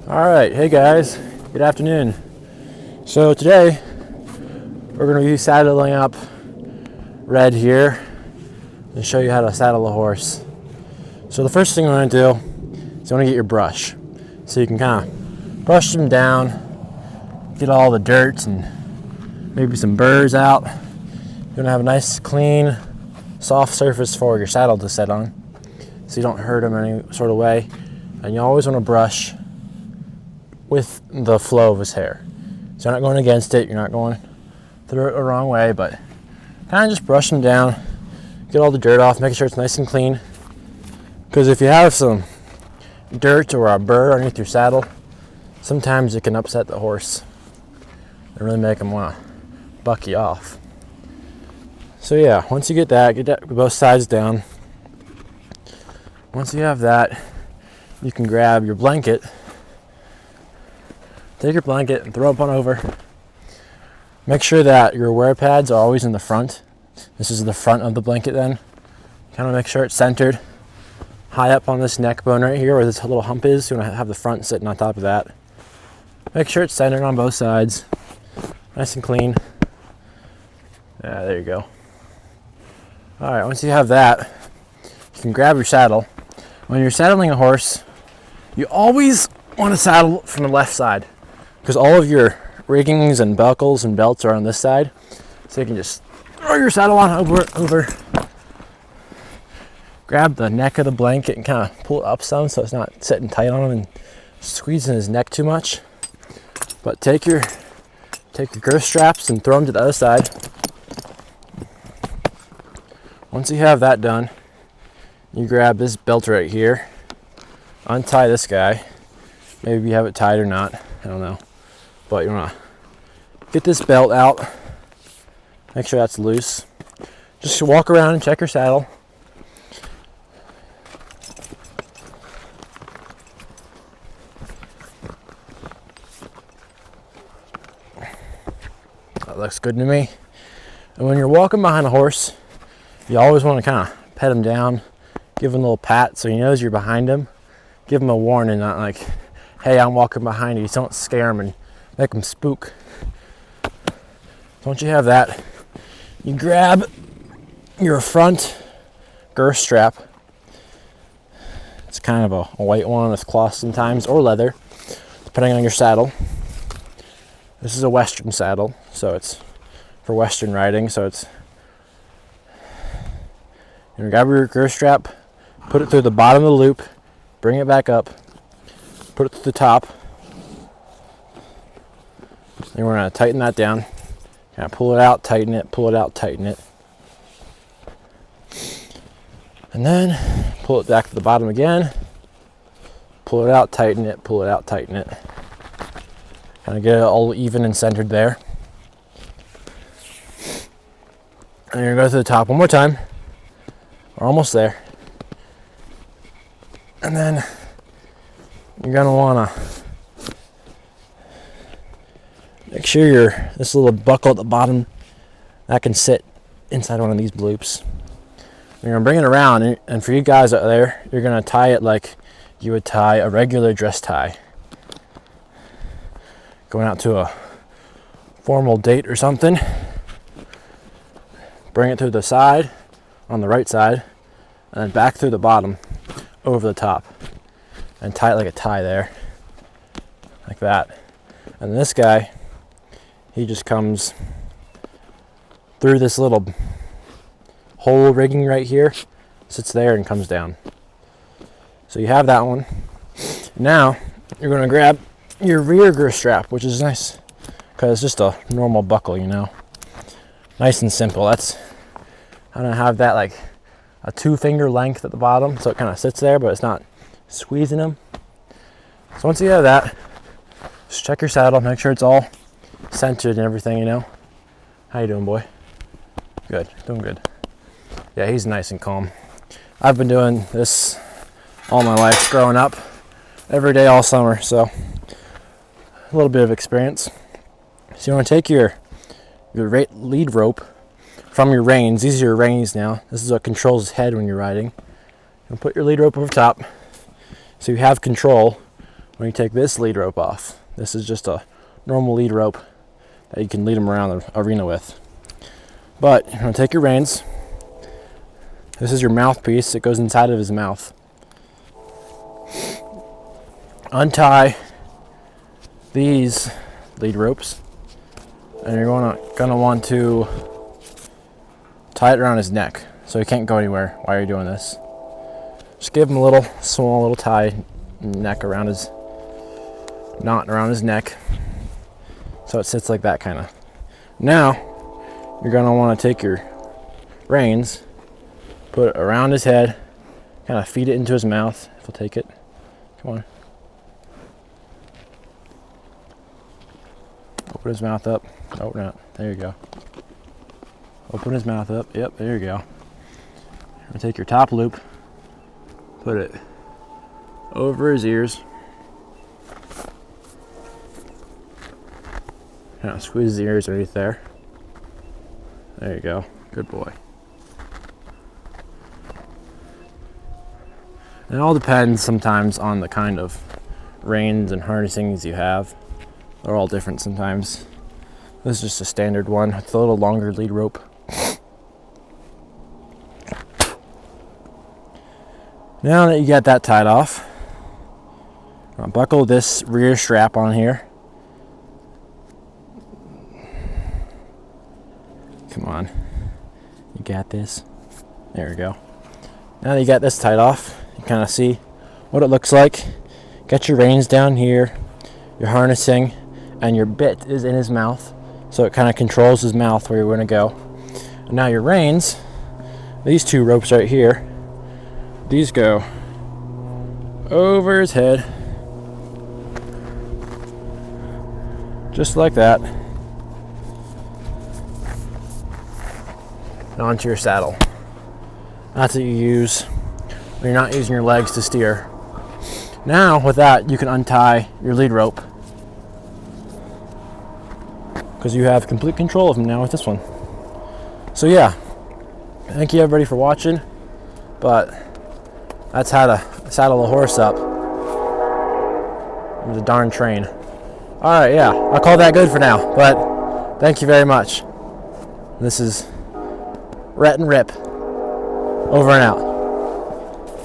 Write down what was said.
All right, hey guys, good afternoon. So today we're going to be saddling up Red here and show you how to saddle a horse. So the first thing you want to do is you want to get your brush, so you can kind of brush them down, get all the dirt and maybe some burrs out. You're going to have a nice, clean, soft surface for your saddle to sit on, so you don't hurt them any sort of way. And you always want to brush with the flow of his hair. So you're not going against it, you're not going through it the wrong way, but kind of just brush them down, get all the dirt off, making sure it's nice and clean. Because if you have some dirt or a burr underneath your saddle, sometimes it can upset the horse and really make him want to buck you off. So yeah, once you get that both sides down. Once you have that, you can grab your blanket. Take your blanket and throw it on over. Make sure that your wear pads are always in the front. This is the front of the blanket then. Kind of make sure it's centered high up on this neck bone right here where this little hump is. You want to have the front sitting on top of that. Make sure it's centered on both sides. Nice and clean. Yeah, there you go. All right, once you have that, you can grab your saddle. When you're saddling a horse, you always want to saddle from the left side, because all of your riggings and buckles and belts are on this side. So you can just throw your saddle on over, grab the neck of the blanket and kind of pull it up some so it's not sitting tight on him and squeezing his neck too much. But take your girth straps and throw them to the other side. Once you have that done, you grab this belt right here, untie this guy. Maybe you have it tied or not, I don't know. But you want to get this belt out, make sure that's loose. Just walk around and check your saddle. That looks good to me. And when you're walking behind a horse, you always want to kind of pet him down, give him a little pat so he knows you're behind him. Give him a warning, not like, hey, I'm walking behind you. Don't scare him and make him spook. Once you have that, you grab your front girth strap. It's kind of a white one with cloth sometimes, or leather, depending on your saddle. This is a Western saddle, so it's for Western riding. So it's, you grab your girth strap, put it through the bottom of the loop, bring it back up, put it to the top. And we're going to tighten that down. Kind of pull it out, tighten it, pull it out, tighten it. And then pull it back to the bottom again. Pull it out, tighten it, pull it out, tighten it. Kind of get it all even and centered there. And you're going to go to the top one more time. We're almost there. And then you're going to want to make sure this little buckle at the bottom that can sit inside one of these loops. You're going to bring it around, and for you guys out there, you're going to tie it like you would tie a regular dress tie. Going out to a formal date or something. Bring it to the side, on the right side, and then back through the bottom, over the top. And tie it like a tie there. Like that. And this guy, he just comes through this little hole rigging right here, sits there and comes down. So you have that one. Now you're going to grab your rear girth strap, which is nice because it's just a normal buckle, you know. Nice and simple. I'm going to have that like a 2-finger length at the bottom, so it kind of sits there, but it's not squeezing them. So once you have that, just check your saddle, make sure it's all centered and everything, you know. How you doing, boy? Good, doing good. Yeah, he's nice and calm. I've been doing this all my life growing up, every day all summer, so a little bit of experience. So you want to take your lead rope from your reins. These are your reins now. This is what controls his head when you're riding. You'll put your lead rope over top so you have control when you take this lead rope off. This is just a normal lead rope that you can lead him around the arena with. But you're going to take your reins. This is your mouthpiece. It goes inside of his mouth. Untie these lead ropes, and you're gonna want to tie it around his neck so he can't go anywhere while you're doing this. Just give him a small little tie neck around his knot around his neck, so it sits like that kind of. Now you're gonna want to take your reins, put it around his head, kind of feed it into his mouth. If he'll take it, come on. Open his mouth up. Open it. There you go. Open his mouth up. Yep, there you go. You're gonna take your top loop, put it over his ears. Kind of squeeze the ears underneath there. There you go. Good boy. It all depends sometimes on the kind of reins and harnessings you have. They're all different sometimes. This is just a standard one. It's a little longer lead rope. Now that you got that tied off, I'll buckle this rear strap on here. Come on. You got this. There we go. Now that you got this tied off, you kind of see what it looks like. Got your reins down here, your harnessing, and your bit is in his mouth, so it kind of controls his mouth where you're going to go. And now your reins, these two ropes right here, these go over his head, just like that, and onto your saddle. That's what you use when you're not using your legs to steer. Now with that, you can untie your lead rope, because you have complete control of him now with this one. So yeah, thank you everybody for watching, but that's how to saddle a horse up with a darn train. Alright, yeah, I'll call that good for now, but thank you very much. This is Rhett and Rip, over and out.